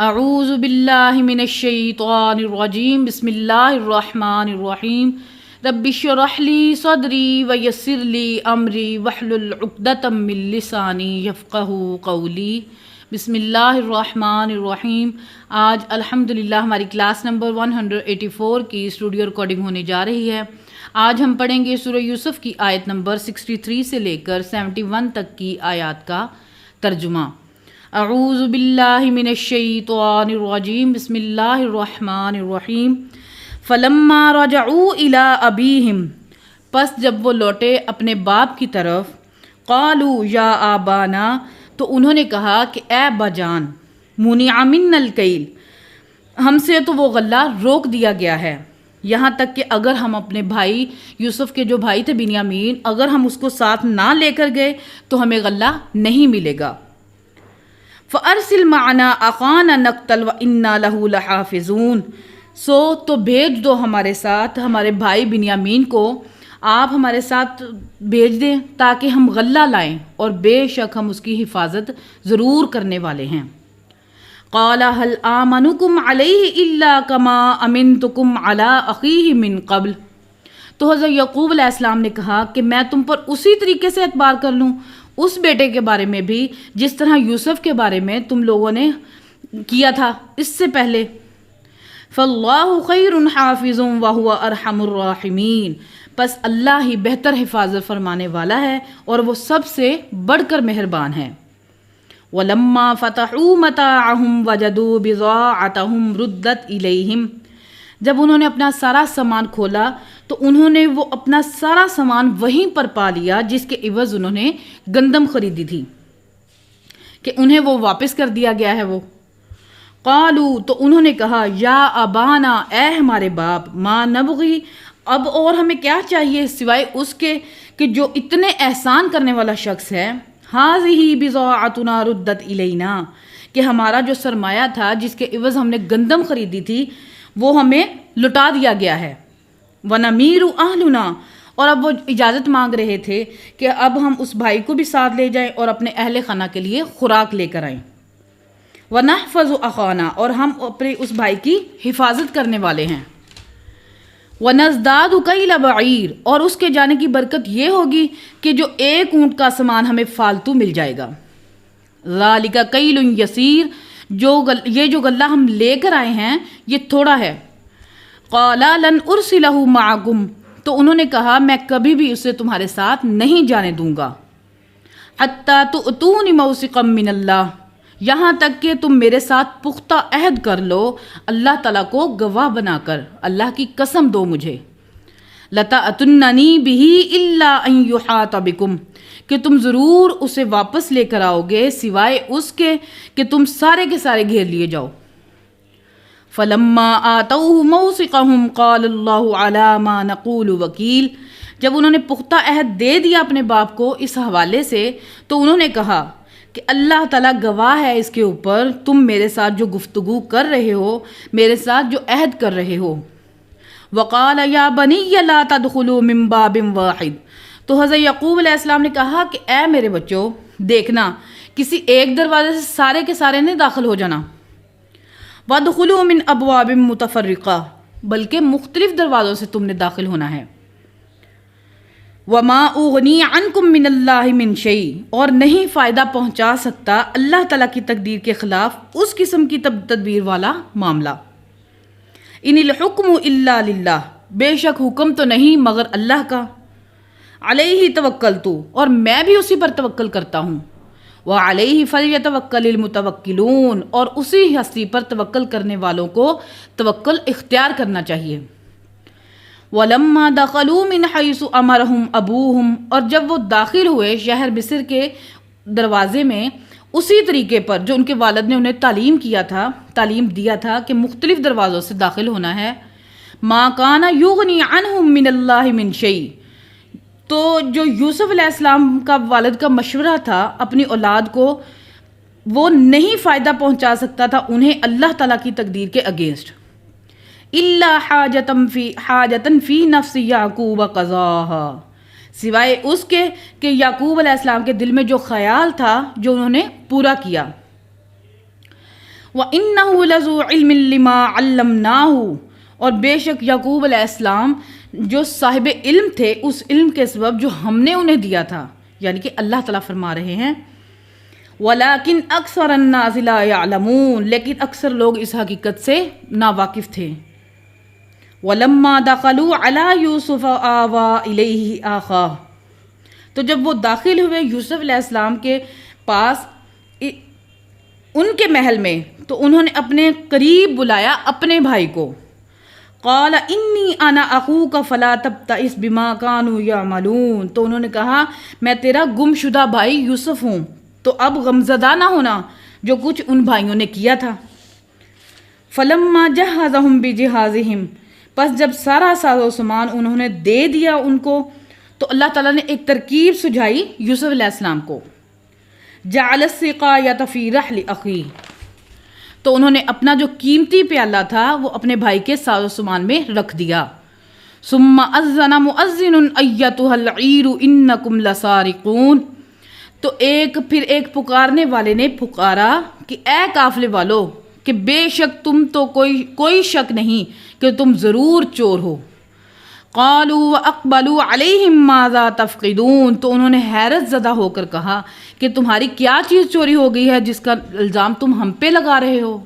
اعوذ باللہ من الشیطان الرجیم بسم اللہ الرحمن الرحیم رب اشرح لی صدری ویسر لی امری واحلل عقدۃ من لسانی یفقہوا قولی۔ بسم اللہ الرحمن الرحیم۔ آج الحمدللہ ہماری کلاس نمبر 184 کی اسٹوڈیو ریکارڈنگ ہونے جا رہی ہے۔ آج ہم پڑھیں گے سورہ یوسف کی آیت نمبر 63 سے لے کر 71 تک کی آیات کا ترجمہ۔ اعوذ باللہ من الشیطان الرجیم بسم اللہ الرحمن الرحیم۔ فلما رجعوا الی ابیہم، پس جب وہ لوٹے اپنے باپ کی طرف، قالوا یا آبانا، تو انہوں نے کہا کہ اے ابا جان، منع منا الکیل، ہم سے تو وہ غلہ روک دیا گیا ہے، یہاں تک کہ اگر ہم اپنے بھائی یوسف کے جو بھائی تھے بنیامین، اگر ہم اس کو ساتھ نہ لے کر گئے تو ہمیں غلہ نہیں ملے گا۔ فَأَرْسِلْ مَعَنَا أَخَانَا نَقْتَلْ وَإِنَّا لَهُ لَحَافِظُونَ، تو بھیج دو ہمارے ساتھ ہمارے بھائی بنیامین کو، آپ ہمارے ساتھ بھیج دیں تاکہ ہم غلہ لائیں، اور بے شک ہم اس کی حفاظت ضرور کرنے والے ہیں۔ قَالَ هَلْ آمَنُكُمْ عَلَيْهِ إِلَّا كَمَا أَمِنْتُكُمْ عَلَىٰ أَخِيهِ مِنْ قَبْلِ، تو حضرت یعقوب علیہ السلام نے کہا کہ میں تم پر اسی طریقے سے اعتبار کر لوں، اس بیٹے کے بارے میں بھی جس طرح یوسف کے بارے میں تم لوگوں نے کیا تھا اس سے پہلے۔ فَاللَّهُ خَيْرٌ حَافِظٌ وَهُوَ أَرْحَمُ الرَّاحِمِينَ، پس اللہ ہی بہتر حفاظت فرمانے والا ہے اور وہ سب سے بڑھ کر مہربان ہے۔ وَلَمَّا فَتَحُوا مَتَاعَهُمْ وَجَدُوا بِضَاعَتَهُمْ رُدَّتْ إِلَيْهِمْ، جب انہوں نے اپنا سارا سامان کھولا تو انہوں نے وہ اپنا سارا سامان وہیں پر پا لیا جس کے عوض انہوں نے گندم خریدی تھی، کہ انہیں وہ واپس کر دیا گیا ہے وہ۔ قالوا، تو انہوں نے کہا یا ابانا، اے ہمارے باپ، ما نبغی، اب اور ہمیں کیا چاہیے سوائے اس کے کہ جو اتنے احسان کرنے والا شخص ہے، ھذہ بضاعتنا ردت الینا، کہ ہمارا جو سرمایہ تھا جس کے عوض ہم نے گندم خریدی تھی وہ ہمیں لٹا دیا گیا ہے۔ وَنَمِيرُ أَهْلُنَا، اور اب وہ اجازت مانگ رہے تھے کہ اب ہم اس بھائی کو بھی ساتھ لے جائیں اور اپنے اہل خانہ کے لیے خوراک لے کر آئیں۔ وَنَحْفَظُ أَخَانَا، اور ہم اپنے اس بھائی کی حفاظت کرنے والے ہیں۔ وَنَزْدَادُ كَيْلَ بَعِيرٍ، اور اس کے جانے کی برکت یہ ہوگی کہ جو ایک اونٹ کا سامان ہمیں فالتو مل جائے گا۔ ذَلِكَ كَيْلٌ يَسِيرٌ، یہ جو غلہ ہم لے کر آئے ہیں یہ تھوڑا ہے۔ قَالَ لَنْ أُرْسِلَهُ مَعَكُمْ، تو انہوں نے کہا میں کبھی بھی اسے تمہارے ساتھ نہیں جانے دوں گا۔ حَتَّى تُؤْتُونِ مَوْثِقًا مِّنَ اللَّهِ، یہاں تک کہ تم میرے ساتھ پختہ عہد کر لو، اللہ تعالیٰ کو گواہ بنا کر، اللہ کی قسم دو مجھے۔ لَتَأْتُنَّنِي بِهِ إِلَّا أَن يُحَاطَ بِكُمْ، کہ تم ضرور اسے واپس لے کر آؤ گے سوائے اس کے کہ تم سارے کے سارے گھیر لیے جاؤ۔ فَلَمَّا آتَوْهُ مَوْثِقَهُمْ قَالَ اللَّهُ عَلَىٰ مَا نَقُولُ وَكِيلٌ، جب انہوں نے پختہ عہد دے دیا اپنے باپ کو اس حوالے سے تو انہوں نے کہا کہ اللہ تعالیٰ گواہ ہے اس کے اوپر، تم میرے ساتھ جو گفتگو کر رہے ہو، میرے ساتھ جو عہد کر رہے ہو۔ وَقَالَ يَا بَنِيَّ لَا تَدْخُلُوا مِن بَابٍ وَاحِدٍ، تو حضرت یعقوب علیہ السلام نے کہا کہ اے میرے بچوں، دیکھنا کسی ایک دروازے سے سارے کے سارے نہیں داخل ہو جانا۔ وَادْخُلُوا مِنْ أَبْوَابٍ مُتَفَرِّقَةٍ، بلکہ مختلف دروازوں سے تم نے داخل ہونا ہے۔ وَمَا أُغْنِي عَنْكُمْ مِنَ اللَّهِ مِنْ شَيْءٍ، اور نہیں فائدہ پہنچا سکتا اللہ تعالیٰ کی تقدیر کے خلاف اس قسم کی تدبیر والا معاملہ۔ إِنِ الْحُكْمُ إِلَّا لِلَّهِ، بے شک حکم تو نہیں مگر اللہ کا۔ عَلَيْهِ تَوَكَّلْتُ، اور میں بھی اسی پر توکل کرتا ہوں۔ وَعَلَيْهِ فَلْيَتَوَكَّلِ الْمُتَوَكِّلُونَ، اور اسی ہستی پر توکل کرنے والوں کو توکل اختیار کرنا چاہیے۔ وَلَمَّا دَخَلُوا مِنْ حَيْثُ أَمَرَهُمْ أَبُوهُمْ، اور جب وہ داخل ہوئے شہر مصر کے دروازے میں اسی طریقے پر جو ان کے والد نے انہیں تعلیم دیا تھا کہ مختلف دروازوں سے داخل ہونا ہے۔ مَا كَانَ يُغْنِي عَنْهُمْ مِنَ اللَّهِ مِنْ شَيْءٍ، تو جو یوسف علیہ السلام کا والد کا مشورہ تھا اپنی اولاد کو، وہ نہیں فائدہ پہنچا سکتا تھا انہیں اللہ تعالیٰ کی تقدیر کے اگینسٹ۔ إِلَّا حَاجَةً فِي نَفْسِ يَعْقُوبَ قَضَاهَا، سوائے اس کے کہ یعقوب علیہ السلام کے دل میں جو خیال تھا جو انہوں نے پورا کیا۔ وَإِنَّهُ لَذُو عِلْمٍ لِّمَا عَلَّمْنَاهُ، اور بے شک یعقوب علیہ السلام جو صاحب علم تھے اس علم کے سبب جو ہم نے انہیں دیا تھا، یعنی کہ اللہ تعالیٰ فرما رہے ہیں وَلَٰكِنْ أَكْثَرَ النَّاسِ لَا يَعْلَمُونَ، لیکن اکثر لوگ اس حقیقت سے ناواقف تھے۔ وَلَمَّا دَخَلُوا عَلَىٰ يُوسُفَ آوَىٰ إِلَيْهِ أَخَاهُ، تو جب وہ داخل ہوئے یوسف علیہ السلام کے پاس ان کے محل میں تو انہوں نے اپنے قریب بلایا اپنے بھائی کو۔ قال انی انا اخوک فلا تبتئس بما كانوا يعملون، تو انہوں نے کہا میں تیرا گم شدہ بھائی یوسف ہوں، تو اب غمزدہ نہ ہونا جو کچھ ان بھائیوں نے کیا تھا۔ فلما جہزهم بجہازهم، پس جب سارا ساز و سامان انہوں نے دے دیا ان کو تو اللہ تعالیٰ نے ایک ترکیب سجھائی یوسف علیہ السلام کو۔ جعل السقایۃ فی رحل اخیہ، تو انہوں نے اپنا جو قیمتی پیالہ تھا وہ اپنے بھائی کے ساز و سامان میں رکھ دیا۔ ثم اذن مؤذن ایتھا العیر انکم لسارقون، تو پھر ایک پکارنے والے نے پکارا کہ اے قافلے والو، کہ بے شک تم تو کوئی شک نہیں کہ تم ضرور چور ہو۔ قالوا واقبلوا علیہم ماذا تفقدون، تو انہوں نے حیرت زدہ ہو کر کہا کہ تمہاری کیا چیز چوری ہو گئی ہے جس کا الزام تم ہم پہ لگا رہے ہو۔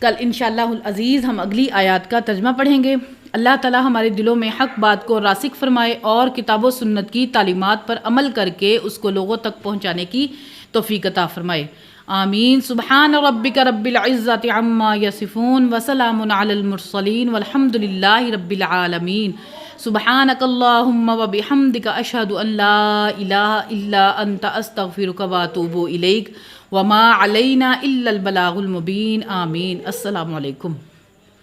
کل انشاءاللہ العزیز ہم اگلی آیات کا ترجمہ پڑھیں گے۔ اللہ تعالی ہمارے دلوں میں حق بات کو راسخ فرمائے اور کتاب و سنت کی تعلیمات پر عمل کر کے اس کو لوگوں تک پہنچانے کی توفیق عطا فرمائے، آمین۔ سبحان ربک رب العزت عما یصفون وسلام علی المرسلین والحمد للہ رب العالمین۔ سبحانک اللہم وبحمدک اشہد ان لا الہ الا انت استغفرک واتوب الیک وما علینا الا البلاغ المبین، آمین۔ السلام علیکم۔